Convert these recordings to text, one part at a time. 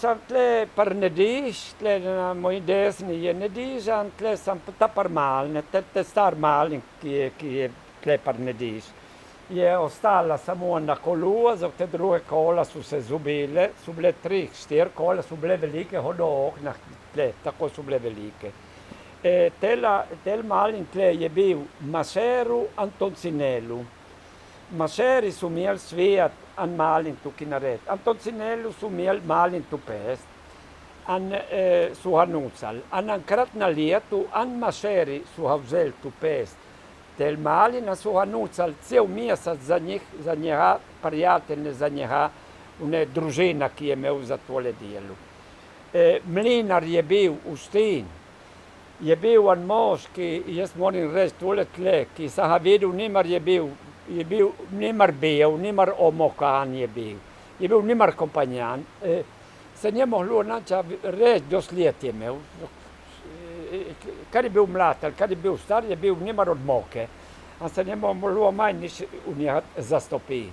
sam tle par nediš, tle na moji desni je nedižan, tle sam ta par malne, te star malin, ki je tle par nediš. Je ostala samo ena kolua, za te druge kola so se zubile, so bile 3-4 kola, so bile velike, do okna, tle, tako so bile velike. Tel malin tle je bil Maseru Antoncinelu. Maseri so imeli svet an malin tukaj nared. Antoncinelu so imeli malin tu pest, an so ga nucali. An enkrat na letu, an Maseri so ga vzeli tu pest. Tel malin so ga nucali cel mesec za njega, prijatelje za njega, une družina, ki je imel za tole delo. Mlinar je bil Ustin, je bil en mož, ki, jaz moram reči tole tle, ki sem ga videl, nimar je bil nimar bel, nimar omokan je bil. Je bil nimar kompanjan. Se nije moglo nača reči, dosti let je imel. Kad je bil mlad, ali kad je bil star, je bil nimar od moke. A se nije moglo manj nič u njega zastopiti.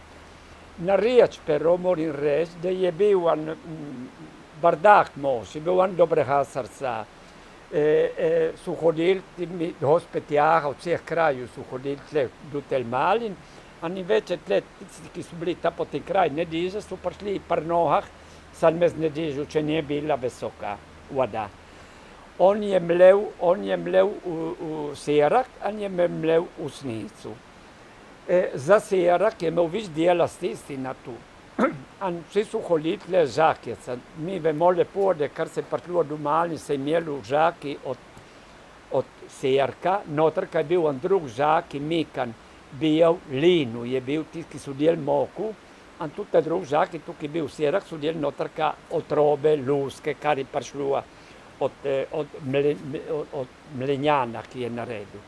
Na reč pero moram reči, da je bil en bardak mož, je bil en dobrega srca. Su hodili do Petjaha, od vseh kraju su hodili tle do tel malin, a ni veče tle, tisti, ki su bili ta po tem kraju Nediže, su prišli par nohah, sad mez Nedižu, če nije bila visoka voda. On je mlev u serak, a je mlev u snicu. Za serak je imel viš dela stisti na tu. Vsi so hodili tle žake. Mi vemo lepo, da kar se prišlo do malin, se je imeli žaki od serka, notrka je bil en drug žak, Mikan, bil Linu, je bil tisti, ki so del moku, in tudi ta drug žak, ki tukaj bil serak, so del notrka otrobe, luske, kar je prišlo od mlenjana, ki je naredil.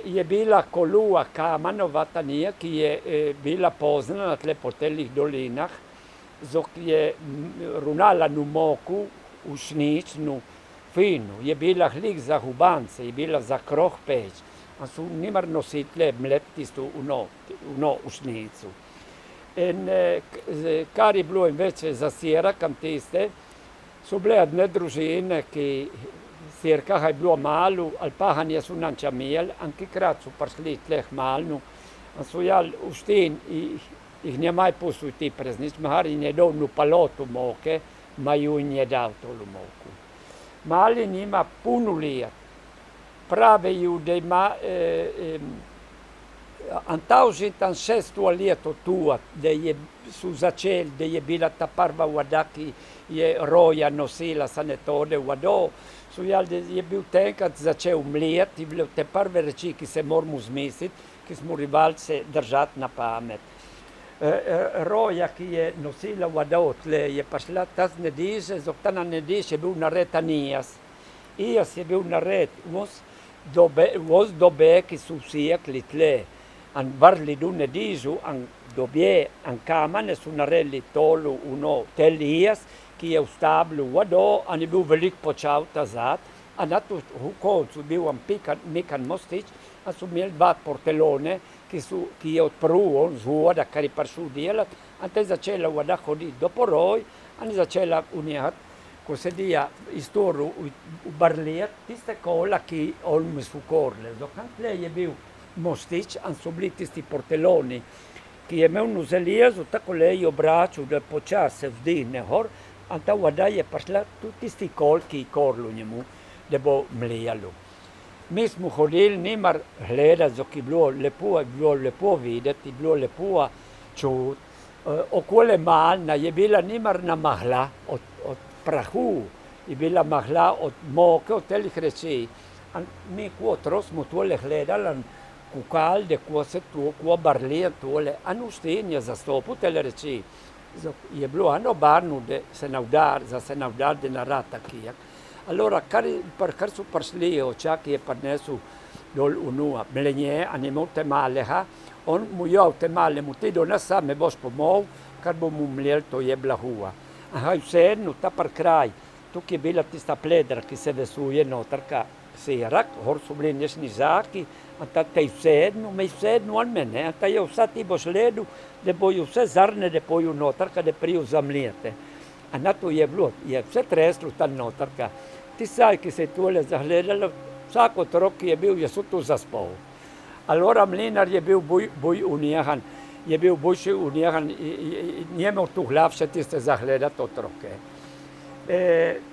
Je bila kolua Kamanova tanija, ki je bila poznana tle po telih dolinah, ki je runala nu moku, u šničnu, finu, je bila hlik za hubance, je bila za kroh peč, a su nimar nosile mlet tisto u šnicu. Kar je bilo in več za serakam tiste, so bile jedne družine, ki Serkaha je bilo malo, ali pahanje su nanča imeli, anki krat su prišli tleh malnu, a su jali Ustin ih njemaj pusu ti preznič, mahar in je dal nu palotu moke, maju in je dal tolu moku. Malin ima puno let, praveju da ima antaužintan 600 leto tuat, da su začeli, da je bila ta prva voda, ki je roja nosila sanetode vodo, je bil tenkrat začel mlet, je bilo te prve reči, ki se moramo zmisliti, ki smo rivalce držati na pamet. Roja, ki je nosila vodo tle, je prišla ta z Nediže, ta na Nediž je bil nared Anijas. Ijas je bil nared voz dobe, ki so vsijekli tle, an vrli do Nedižu, an dobje, an kamane so naredili tolu, tel Ijas, ki je vstavljal vodo, a je bil veliko počal tazat, a na to v koncu bil Mikan mostič, a so imeli dva portelone, ki je odprl z voda, kar je prišel delati, a te začela voda hoditi do poroj, a je začela unijati, ko se dija istoru v barlet, tiste kola, ki on mi so korle. Dokaj tle je bil mostič, a so bili tisti porteloni, ki je imel v železu, tako le je obračal, da počas se vzdihne gor, a ta voda je prišla tudi tisti kol, ki je korlo njemu, da bo mlijalo. Mi smo hodili nimar gledati, ki je bilo lepo videti, je bilo lepo čuti. Okole Malna je bila nimar namahla od prahu, je bila mahla od moke, od telih reči. Mi ko otrok smo tole gledali, kukali, da ko se to, ko barle tole, a Ustin je zastopil tele reči. Je bilo eno barno, da se navdar, da narata kijak. Allora, kar so prišli očak, je prinesel dol unua mlenje, a ne imel te malega, on mu jav te male, mu ti do nas sam me boš pomol, kar bomo mljeli, to je blahua. Aha, vseeno, ta par kraj, tukaj je bila tista pledra, ki se vesuje notrka serak, gor so bili nešni žaki, a ta je vseeno on mene, a ta je vsa ti boš ledu, da bojo vse zarne, da poju notrka, da priju zamlijete. A na to je bilo, je vse treslo tam noter. Ti saj, ki se je tole zagledalo, vsak otrok, ki je bil, je so to zaspal. Allora Mlinar je bil boj unehan, je bil boljši unehan, nije imel tu glav še tiste zagledati otroke.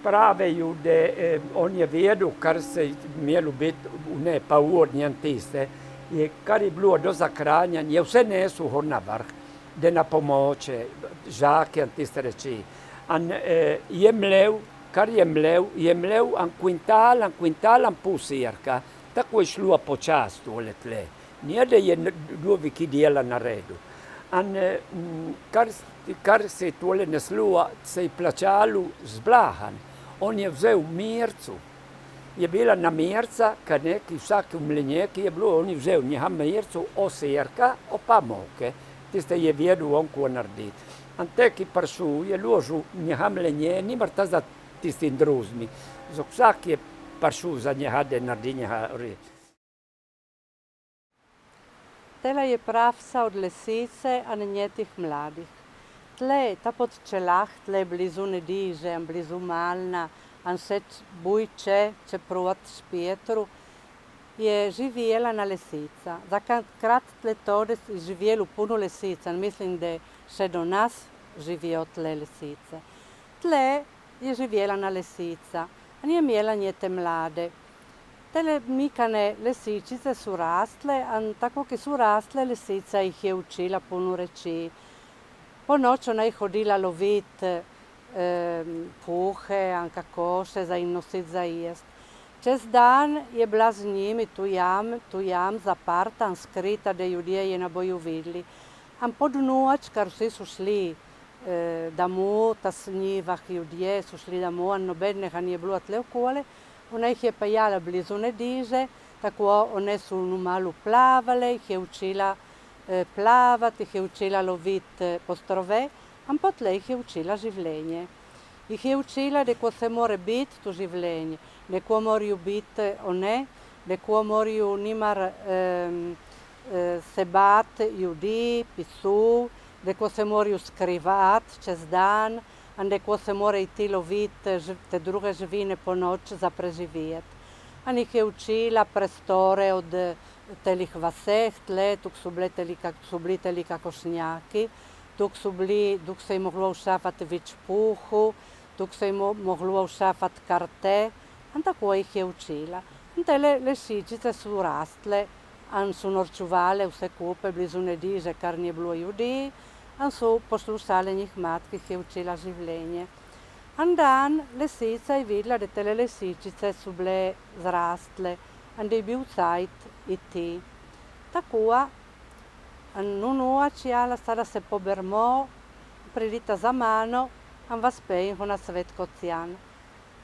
Pravijo, da on je vedel, kar se je imelo biti, ne pa urnjen tiste, kar je bilo do zakranjan, je vse nesel gor na vrh, da na pomoče, žake in tiste reči. In je mlev, kar je mlev en kvintal in pol sirka, tako je šlo počas tole tle. Nije da je ljubi, ki dela naredil. In kar se je tole neslo, se je plačalo z blahan. On je vzel mircu. Je bila na mirca, kar neki vsak mlinjek je bilo, on je vzel njega mircu, o sirka, o pa moke. Tiste je vedel on ko narediti. In te, ki prišel, je ložil njega mlinje, nimar ta za tistim druzmi. Vsak je prišel za njega, da naredi njega red. Tela je pravca od lesice, a ne njetih mladih. Tle, ta pod čelah, tle blizu Nediže, blizu Malna, an se bujče, če provat Špijetru, je živjela na lesica. Zakrat tle tode je živjelo puno lesica, mislim, da še do nas živijo tle lesice. Tle je živjela na lesica, a nije imela njete mlade. Tele mikane lisičice su rastle, a tako ki su rastle, lisica ih je učila puno reči. Po noć ona je hodila lovit puhe, koše za im nosit za jest. Čez dan je bila z njimi tu jam zaparta, skrita, da ljudje je na boju videli. A pod noč, kar vsi su šli domov, ta s njivah ljudje su šli domov, a nobenega nije bilo tle okole, ona ih je pejala blizu Nediže, tako one su malo plavale, ih je učila plavati, ih je učila loviti postrove, a potlej ih je učila življenje. Ih je učila, da ko se more biti to življenje, da ko moraju biti one, da ko moraju nimar se bati ljudi, pisu, da ko se moraju skrivati čez dan, a da ko se mora iti loviti te druge živine po noč za preživjeti. A njih je učila prestore od telih vaseh, tle, tuk su bili teli kakošnjaki, tuk se je moglo ušafati vič puhu, tuk se je moglo ušafati karte, a tako ih je učila. In te lisičice su rastle, a su norčuvale vse kupe blizu Nediže, kar nije bilo ljudi, a su poslušale njih matki, ki je učila življenje. En dan lisica je videla, da te lisičice su bile zrastle, a da je bil cajt iti. Tako, eno noč jala, sada se pobermo, pridita za mano, a vas pejmo na Svet Kocijan.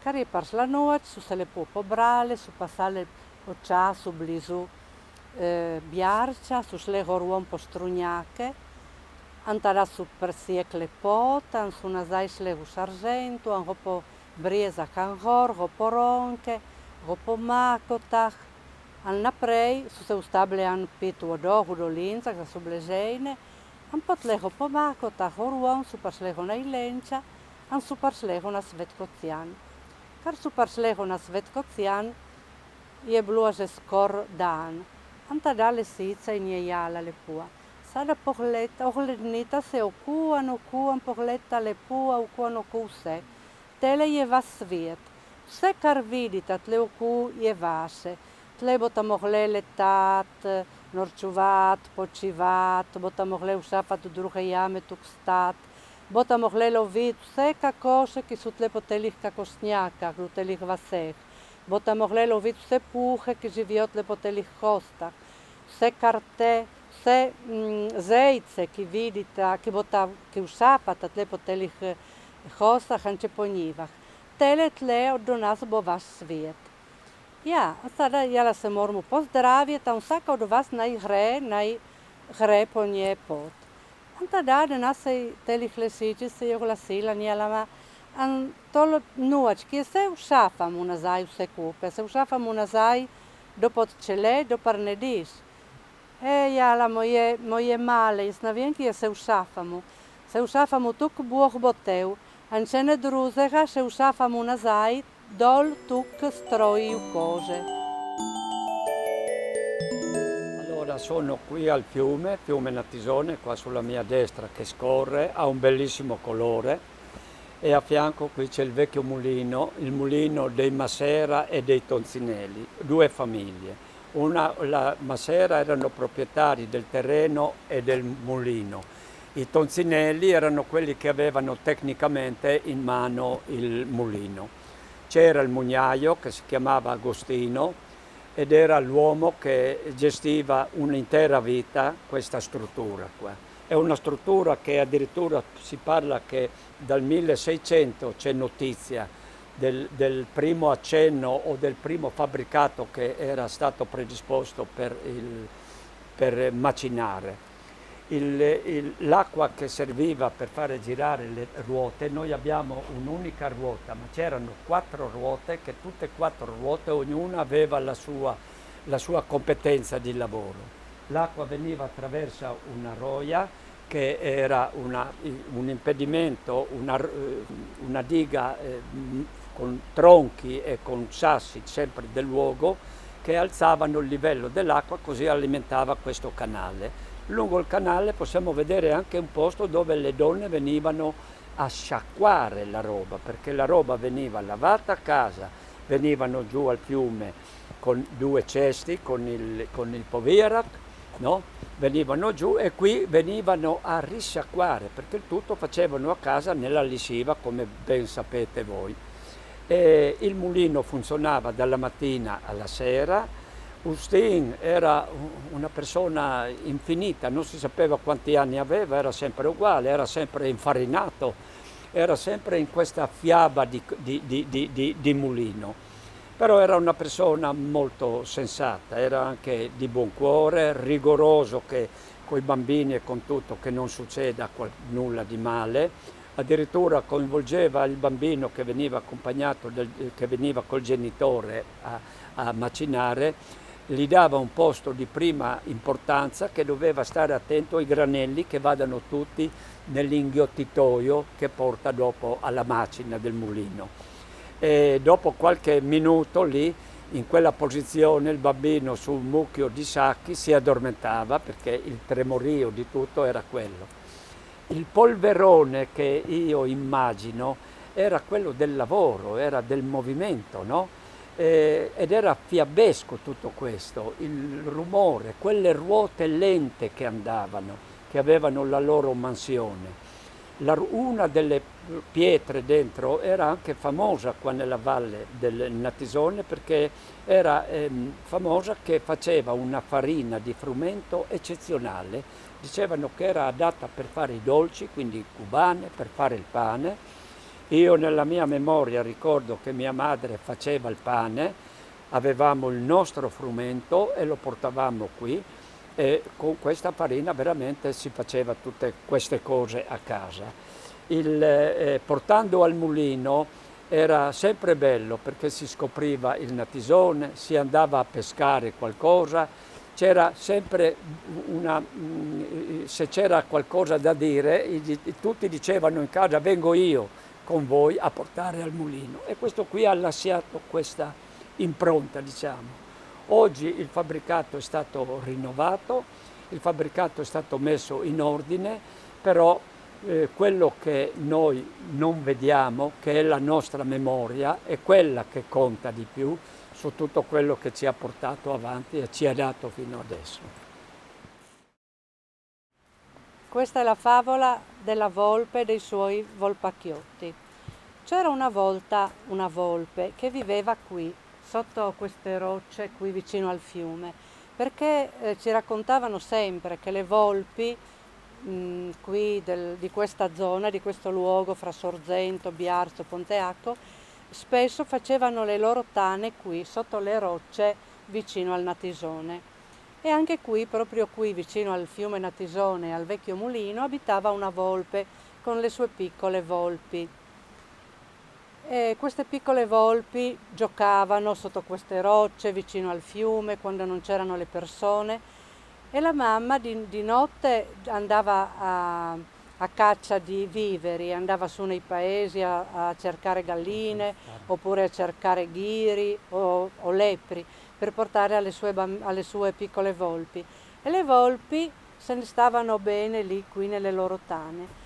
Kar je prišla noč, su se lepo pobrale, su pasale po času blizu Bjarča, su šle gorom po strunjake, an tada su presjekle pot, an su nazaj šle v Šaržentu, an go po brezah an gor, go po Ronke, go po Makotah, an naprej su se ustabile an pit u odoh, u dolincah, da su bile žejne, an potle go po Makotah, gorom su pašle go na Ilenča, an su pašle go na Svet Kocijan. Kar su pašle go na Svet Kocijan, je bilo že skor dan. An tada lisica in je jala lepo. Sada oglednita se okuan, pogleda lepo, okuan vse. Tele je vas svijet. Vse, kar vidite, tle oku je vaše. Tle boste mogli letati, norčuvati, počivati, boste mogli ušafati v druge jame tuk stati, boste mogli loviti vse kakoše, ki so tle po telih kakošnjakah, v telih vaseh. Boste mogli loviti vse puhe, ki živijo tle po telih hostah, vse karte, vse zejce, ki vidite, ki ušafate tle po telih hostah, anče po njivah. Tele tle do nas bo vaš svijet. Ja, sada jela se moramo pozdraviti, a vsaka od vas naj gre po nje pot. A tada da nas se telih lisičic se je oglasila njelama, a to noč, ki se ušafamo nazaj vse kupe, se ušafamo nazaj do Podčele, do Parnediš. Jala, moje male, jaz ne vem, ki se ušafamo. Se ušafamo tuk Bog bo tev, Ancene drusega se usava una sai, dol tuc stroi cose. Allora, sono qui al fiume Natisone, qua sulla mia destra, che scorre, ha un bellissimo colore e a fianco qui c'è il vecchio mulino, il mulino dei Masera e dei Tonzinelli, due famiglie. La Masera erano proprietari del terreno e del mulino. I Tonzinelli erano quelli che avevano tecnicamente in mano il mulino. C'era il mugnaio che si chiamava Agostino ed era l'uomo che gestiva un'intera vita questa struttura qua. È una struttura che addirittura si parla che dal 1600 c'è notizia del primo accenno o del primo fabbricato che era stato predisposto per macinare. L'acqua che serviva per fare girare le ruote, noi abbiamo un'unica ruota, ma c'erano 4 ruote che tutte e 4 ruote, ognuna aveva la sua competenza di lavoro. L'acqua veniva attraverso una roia che era un impedimento, una diga con tronchi e con sassi sempre del luogo che alzavano il livello dell'acqua, così alimentava questo canale. Lungo il canale possiamo vedere anche un posto dove le donne venivano a sciacquare la roba, perché la roba veniva lavata a casa, venivano giù al fiume con 2 cesti, con il poverac, no? Venivano giù e qui venivano a risciacquare, perché il tutto facevano a casa nella lessiva, come ben sapete voi. E il mulino funzionava dalla mattina alla sera. Ustin era una persona infinita, non si sapeva quanti anni aveva, era sempre uguale, era sempre infarinato, era sempre in questa fiaba di mulino. Però era una persona molto sensata, era anche di buon cuore, rigoroso che con i bambini e con tutto che non succeda nulla di male. Addirittura coinvolgeva il bambino che veniva accompagnato, che veniva col genitore a macinare, gli dava un posto di prima importanza che doveva stare attento ai granelli che vadano tutti nell'inghiottitoio che porta dopo alla macina del mulino. E dopo qualche minuto lì, in quella posizione, il bambino su un mucchio di sacchi si addormentava perché il tremorio di tutto era quello. Il polverone che io immagino era quello del lavoro, era del movimento, no? Ed era fiabesco tutto questo, il rumore, quelle ruote lente che andavano, che avevano la loro mansione. Una delle pietre dentro era anche famosa qua nella valle del Natisone perché era famosa che faceva una farina di frumento eccezionale. Dicevano che era adatta per fare i dolci, quindi cubane, per fare il pane. Io nella mia memoria ricordo che mia madre faceva il pane, avevamo il nostro frumento e lo portavamo qui e con questa farina veramente si faceva tutte queste cose a casa. Portando al mulino era sempre bello perché si scopriva il Natisone, si andava a pescare qualcosa, c'era sempre se c'era qualcosa da dire, tutti dicevano in casa vengo io con voi a portare al mulino e questo qui ha lasciato questa impronta, diciamo. Oggi il fabbricato è stato rinnovato, il fabbricato è stato messo in ordine, però quello che noi non vediamo, che è la nostra memoria, è quella che conta di più su tutto quello che ci ha portato avanti e ci ha dato fino adesso. Questa è la favola della volpe e dei suoi volpacchiotti. C'era una volta una volpe che viveva qui, sotto queste rocce qui vicino al fiume, perché ci raccontavano sempre che le volpi qui di questa zona, di questo luogo fra Sorzento, Biarzo, Ponteacco, spesso facevano le loro tane qui, sotto le rocce vicino al Natisone. E anche qui, proprio qui, vicino al fiume Natisone e al vecchio mulino, abitava una volpe con le sue piccole volpi. E queste piccole volpi giocavano sotto queste rocce vicino al fiume quando non c'erano le persone e la mamma di notte andava a caccia di viveri, andava su nei paesi a cercare galline oppure a cercare ghiri o lepri per portare alle sue piccole volpi, e le volpi se ne stavano bene lì qui nelle loro tane.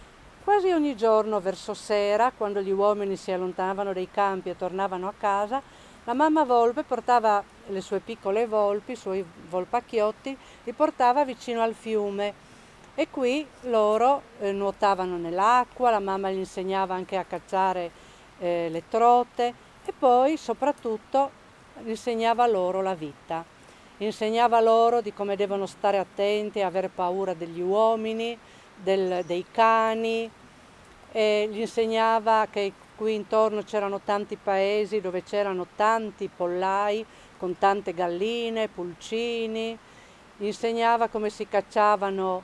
Quasi ogni giorno verso sera, quando gli uomini si allontanavano dai campi e tornavano a casa, la mamma volpe portava le sue piccole volpi, i suoi volpacchiotti, li portava vicino al fiume, e qui loro nuotavano nell'acqua, la mamma gli insegnava anche a cacciare le trote, e poi soprattutto insegnava loro la vita. Insegnava loro di come devono stare attenti, avere paura degli uomini, dei cani, e gli insegnava che qui intorno c'erano tanti paesi dove c'erano tanti pollai con tante galline, pulcini. Gli insegnava come si cacciavano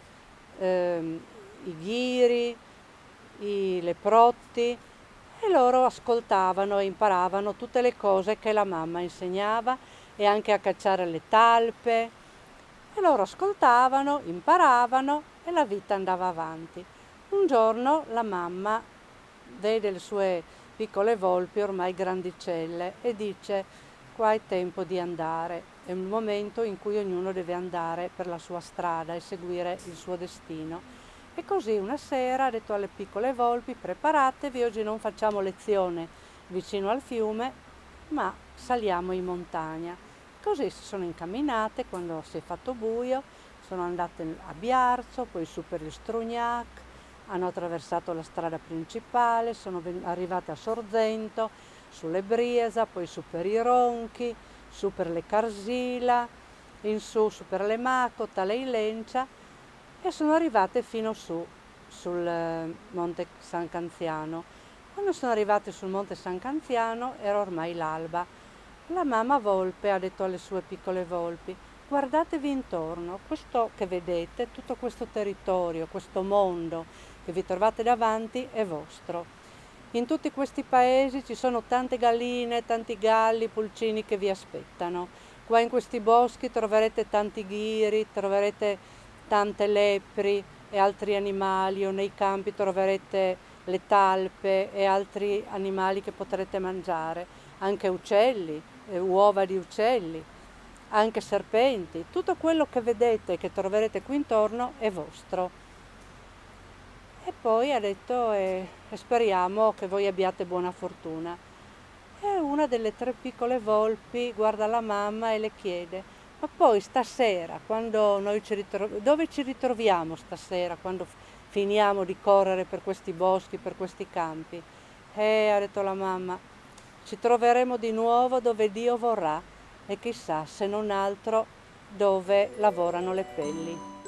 i ghiri, i leprotti, e loro ascoltavano e imparavano tutte le cose che la mamma insegnava, e anche a cacciare le talpe, e loro ascoltavano, imparavano e la vita andava avanti. Un giorno la mamma vede le sue piccole volpi ormai grandicelle e dice: qua è tempo di andare, è un momento in cui ognuno deve andare per la sua strada e seguire il suo destino. E così una sera ha detto alle piccole volpi: preparatevi, oggi non facciamo lezione vicino al fiume, ma saliamo in montagna. Così si sono incamminate. Quando si è fatto buio sono andate a Biarzo, poi su per il Strugnac, hanno attraversato la strada principale, sono arrivate a Sorzento, sulle Briesa, poi su per i Ronchi, su per le Carsila, in su per le Maco, Talei Lencia, e sono arrivate fino su sul Monte San Canziano. Quando sono arrivate sul Monte San Canziano era ormai l'alba. La mamma volpe ha detto alle sue piccole volpi: guardatevi intorno, questo che vedete, tutto questo territorio, questo mondo che vi trovate davanti è vostro. In tutti questi paesi ci sono tante galline, tanti galli, pulcini che vi aspettano. Qua in questi boschi troverete tanti ghiri, troverete tante lepri e altri animali, o nei campi troverete le talpe e altri animali che potrete mangiare, anche uccelli, uova di uccelli, anche serpenti. Tutto quello che vedete e che troverete qui intorno è vostro. E poi ha detto e speriamo che voi abbiate buona fortuna. E una delle tre piccole volpi guarda la mamma e le chiede: ma poi stasera, quando noi dove ci ritroviamo stasera, quando finiamo di correre per questi boschi, per questi campi? Ha detto la mamma, ci troveremo di nuovo dove Dio vorrà, e chissà se non altro dove lavorano le pelli.